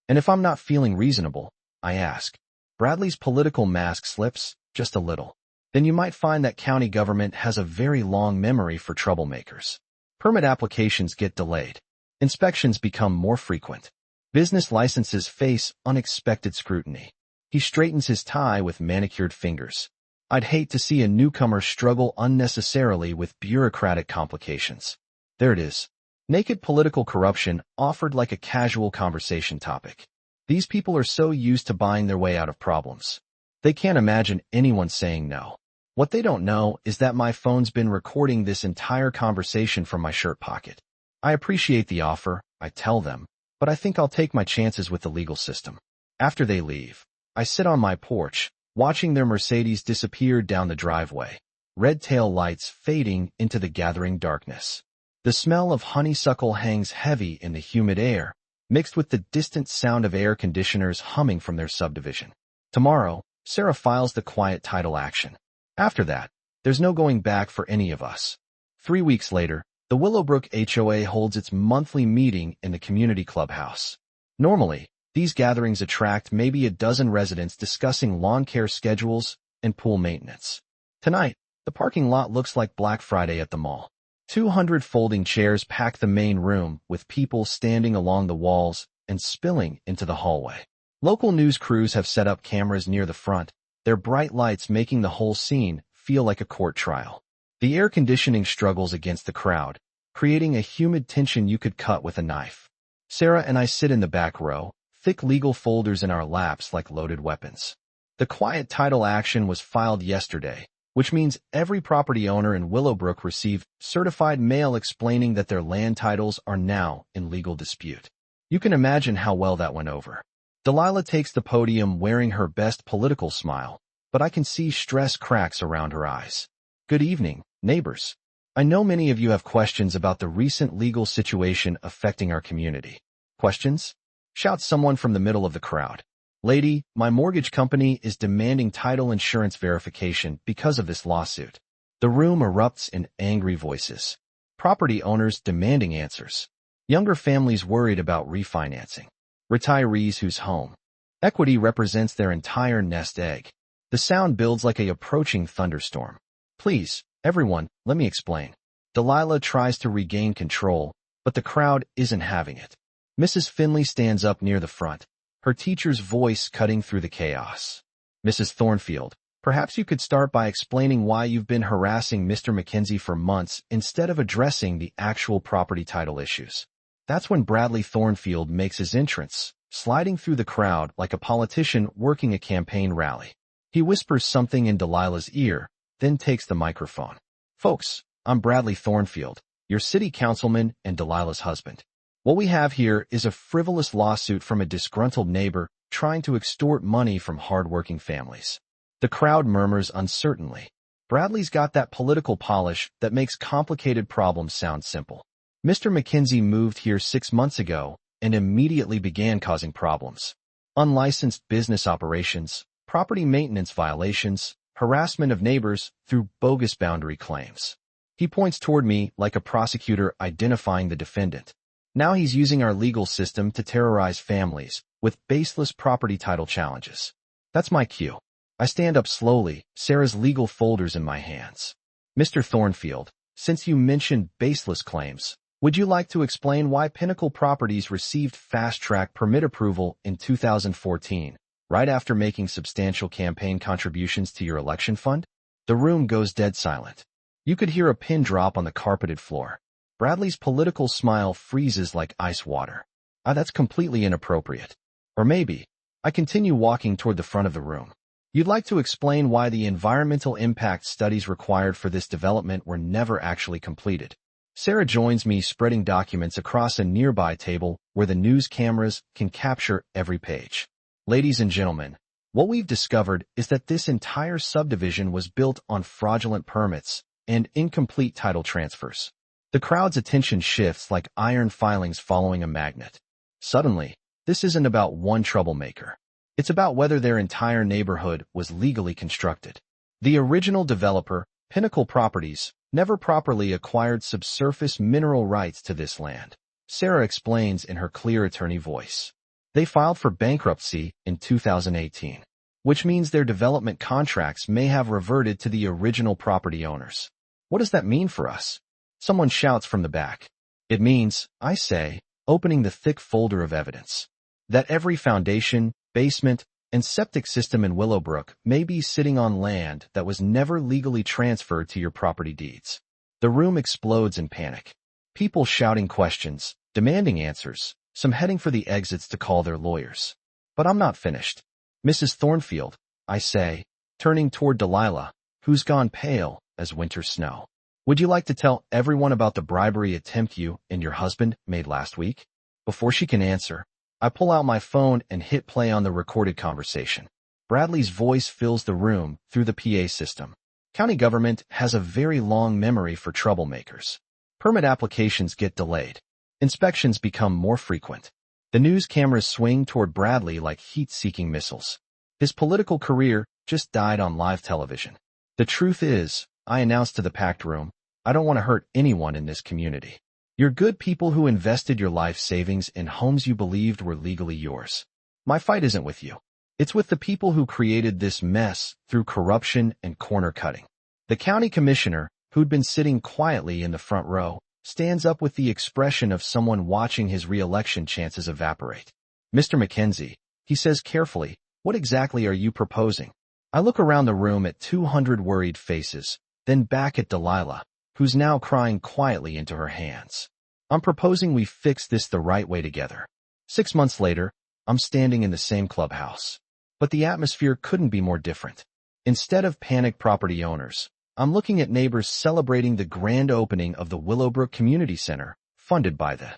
And if I'm not feeling reasonable, I ask. Bradley's political mask slips, just a little. Then you might find that county government has a very long memory for troublemakers. Permit applications get delayed. Inspections become more frequent. Business licenses face unexpected scrutiny. He straightens his tie with manicured fingers. I'd hate to see a newcomer struggle unnecessarily with bureaucratic complications. There it is. Naked political corruption offered like a casual conversation topic. These people are so used to buying their way out of problems. They can't imagine anyone saying no. What they don't know is that my phone's been recording this entire conversation from my shirt pocket. I appreciate the offer, I tell them, but I think I'll take my chances with the legal system. After they leave, I sit on my porch, watching their Mercedes disappear down the driveway, red tail lights fading into the gathering darkness. The smell of honeysuckle hangs heavy in the humid air, mixed with the distant sound of air conditioners humming from their subdivision. Tomorrow, Sarah files the quiet title action. After that, there's no going back for any of us. 3 weeks later, the Willowbrook HOA holds its monthly meeting in the community clubhouse. Normally, these gatherings attract maybe a dozen residents discussing lawn care schedules and pool maintenance. Tonight, the parking lot looks like Black Friday at the mall. 200 folding chairs pack the main room, with people standing along the walls and spilling into the hallway. Local news crews have set up cameras near the front, their bright lights making the whole scene feel like a court trial. The air conditioning struggles against the crowd, creating a humid tension you could cut with a knife. Sarah and I sit in the back row, thick legal folders in our laps like loaded weapons. The quiet title action was filed yesterday, which means every property owner in Willowbrook received certified mail explaining that their land titles are now in legal dispute. You can imagine how well that went over. Delilah takes the podium wearing her best political smile, but I can see stress cracks around her eyes. Good evening, neighbors. I know many of you have questions about the recent legal situation affecting our community. Questions? Shouts someone from the middle of the crowd. Lady, my mortgage company is demanding title insurance verification because of this lawsuit. The room erupts in angry voices. Property owners demanding answers. Younger families worried about refinancing. Retirees whose home equity represents their entire nest egg. The sound builds like an approaching thunderstorm. Please, everyone, let me explain. Delilah tries to regain control, but the crowd isn't having it. Mrs. Finley stands up near the front, her teacher's voice cutting through the chaos. Mrs. Thornfield, Perhaps you could start by explaining why you've been harassing Mr. McKenzie for months instead of addressing the actual property title issues. That's when Bradley Thornfield makes his entrance, sliding through the crowd like a politician working a campaign rally. He whispers something in Delilah's ear, then takes the microphone. Folks, I'm Bradley Thornfield, your city councilman and Delilah's husband. What we have here is a frivolous lawsuit from a disgruntled neighbor trying to extort money from hard-working families. The crowd murmurs uncertainly. Bradley's got that political polish that makes complicated problems sound simple. Mr. McKenzie moved here 6 months ago and immediately began causing problems. Unlicensed business operations, property maintenance violations, harassment of neighbors through bogus boundary claims. He points toward me like a prosecutor identifying the defendant. Now he's using our legal system to terrorize families with baseless property title challenges. That's my cue. I stand up slowly, Sarah's legal folders in my hands. Mr. Thornfield, since you mentioned baseless claims, would you like to explain why Pinnacle Properties received fast-track permit approval in 2014, right after making substantial campaign contributions to your election fund? The room goes dead silent. You could hear a pin drop on the carpeted floor. Bradley's political smile freezes like ice water. That's completely inappropriate. Or maybe, I continue walking toward the front of the room. You'd like to explain why the environmental impact studies required for this development were never actually completed. Sarah joins me, spreading documents across a nearby table where the news cameras can capture every page. Ladies and gentlemen, what we've discovered is that this entire subdivision was built on fraudulent permits and incomplete title transfers. The crowd's attention shifts like iron filings following a magnet. Suddenly, this isn't about one troublemaker. It's about whether their entire neighborhood was legally constructed. The original developer, Pinnacle Properties, never properly acquired subsurface mineral rights to this land. Sarah explains in her clear attorney voice. They filed for bankruptcy in 2018, which means their development contracts may have reverted to the original property owners. What does that mean for us? Someone shouts from the back. It means, I say, opening the thick folder of evidence, that every foundation, basement, and septic system in Willowbrook may be sitting on land that was never legally transferred to your property deeds. The room explodes in panic. People shouting questions, demanding answers, some heading for the exits to call their lawyers. But I'm not finished. Mrs. Thornfield, I say, turning toward Delilah, who's gone pale as winter snow. Would you like to tell everyone about the bribery attempt you and your husband made last week? Before she can answer, I pull out my phone and hit play on the recorded conversation. Bradley's voice fills the room through the PA system. County government has a very long memory for troublemakers. Permit applications get delayed. Inspections become more frequent. The news cameras swing toward Bradley like heat-seeking missiles. His political career just died on live television. The truth is, I announced to the packed room, I don't want to hurt anyone in this community. You're good people who invested your life savings in homes you believed were legally yours. My fight isn't with you. It's with the people who created this mess through corruption and corner cutting. The county commissioner, who'd been sitting quietly in the front row, stands up with the expression of someone watching his re-election chances evaporate. Mr. McKenzie, he says carefully, what exactly are you proposing? I look around the room at 200 worried faces, then back at Delilah, who's now crying quietly into her hands. I'm proposing we fix this the right way together. 6 months later, I'm standing in the same clubhouse. But the atmosphere couldn't be more different. Instead of panicked property owners, I'm looking at neighbors celebrating the grand opening of the Willowbrook Community Center, funded by the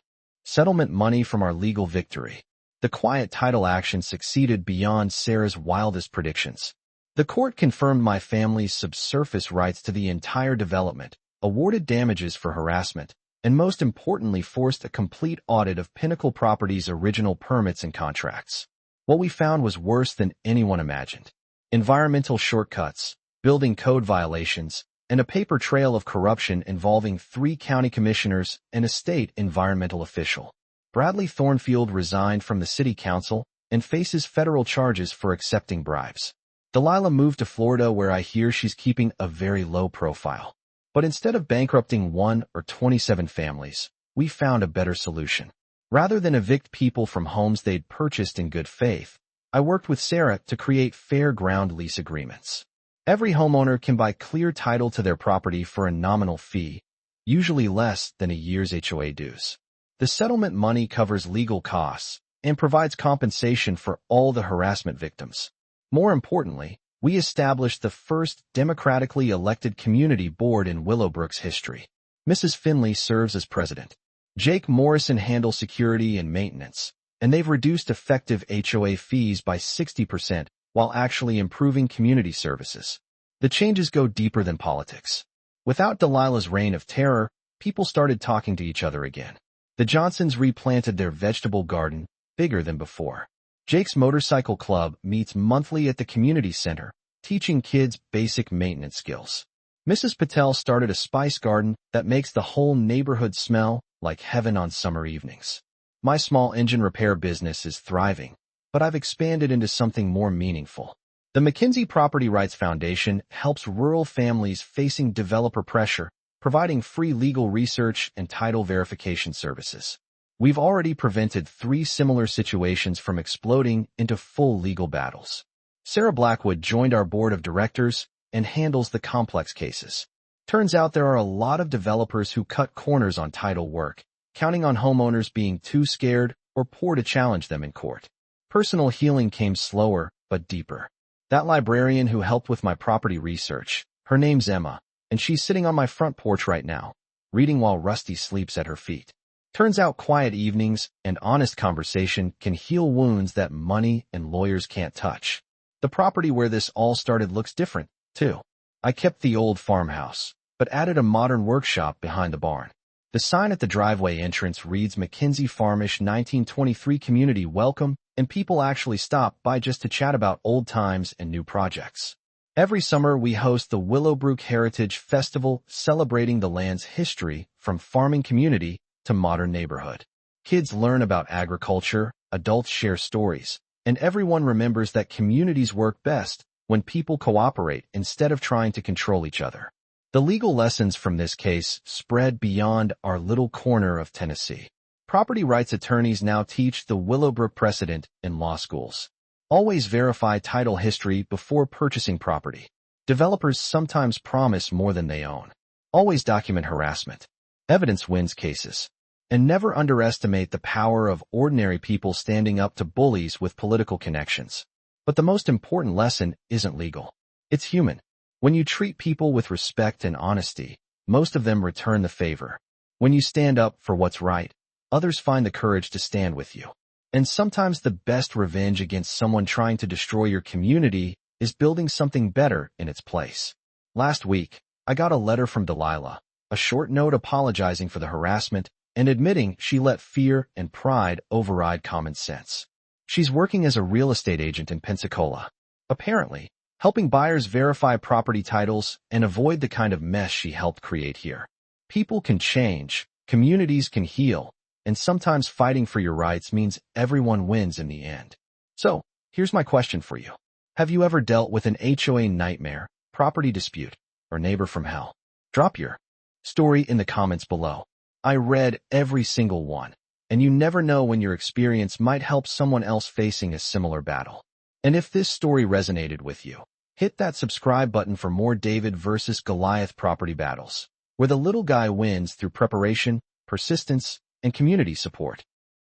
settlement money from our legal victory. The quiet title action succeeded beyond Sarah's wildest predictions. The court confirmed my family's subsurface rights to the entire development, awarded damages for harassment, and most importantly forced a complete audit of Pinnacle Properties' original permits and contracts. What we found was worse than anyone imagined. Environmental shortcuts, building code violations, and a paper trail of corruption involving 3 county commissioners and a state environmental official. Bradley Thornfield resigned from the city council and faces federal charges for accepting bribes. Delilah moved to Florida, where I hear she's keeping a very low profile. But instead of bankrupting 1 or 27 families, we found a better solution. Rather than evict people from homes they'd purchased in good faith, I worked with Sarah to create fair ground lease agreements. Every homeowner can buy clear title to their property for a nominal fee, usually less than a year's HOA dues. The settlement money covers legal costs and provides compensation for all the harassment victims. More importantly, we established the first democratically elected community board in Willowbrook's history. Mrs. Finley serves as president. Jake Morrison handles security and maintenance, and they've reduced effective HOA fees by 60% while actually improving community services. The changes go deeper than politics. Without Delilah's reign of terror, people started talking to each other again. The Johnsons replanted their vegetable garden, bigger than before. Jake's motorcycle club meets monthly at the community center, teaching kids basic maintenance skills. Mrs. Patel started a spice garden that makes the whole neighborhood smell like heaven on summer evenings. My small engine repair business is thriving, but I've expanded into something more meaningful. The McKinsey Property Rights Foundation helps rural families facing developer pressure, providing free legal research and title verification services. We've already prevented 3 similar situations from exploding into full legal battles. Sarah Blackwood joined our board of directors and handles the complex cases. Turns out there are a lot of developers who cut corners on title work, counting on homeowners being too scared or poor to challenge them in court. Personal healing came slower but deeper. That librarian who helped with my property research, her name's Emma, and she's sitting on my front porch right now, reading while Rusty sleeps at her feet. Turns out quiet evenings and honest conversation can heal wounds that money and lawyers can't touch. The property where this all started looks different, too. I kept the old farmhouse, but added a modern workshop behind the barn. The sign at the driveway entrance reads McKinsey Farmish 1923 Community Welcome, and people actually stop by just to chat about old times and new projects. Every summer we host the Willowbrook Heritage Festival, celebrating the land's history from farming community to modern neighborhood. Kids learn about agriculture, adults share stories, and everyone remembers that communities work best when people cooperate instead of trying to control each other. The legal lessons from this case spread beyond our little corner of Tennessee. Property rights attorneys now teach the Willowbrook precedent in law schools. Always verify title history before purchasing property. Developers sometimes promise more than they own. Always document harassment. Evidence wins cases. And never underestimate the power of ordinary people standing up to bullies with political connections. But the most important lesson isn't legal. It's human. When you treat people with respect and honesty, most of them return the favor. When you stand up for what's right, others find the courage to stand with you. And sometimes the best revenge against someone trying to destroy your community is building something better in its place. Last week, I got a letter from Delilah, a short note apologizing for the harassment and admitting she let fear and pride override common sense. She's working as a real estate agent in Pensacola, apparently helping buyers verify property titles and avoid the kind of mess she helped create here. People can change, communities can heal, and sometimes fighting for your rights means everyone wins in the end. So, here's my question for you. Have you ever dealt with an HOA nightmare, property dispute, or neighbor from hell? Drop your story in the comments below. I read every single one, and you never know when your experience might help someone else facing a similar battle. And if this story resonated with you, hit that subscribe button for more David versus Goliath property battles, where the little guy wins through preparation, persistence, and community support.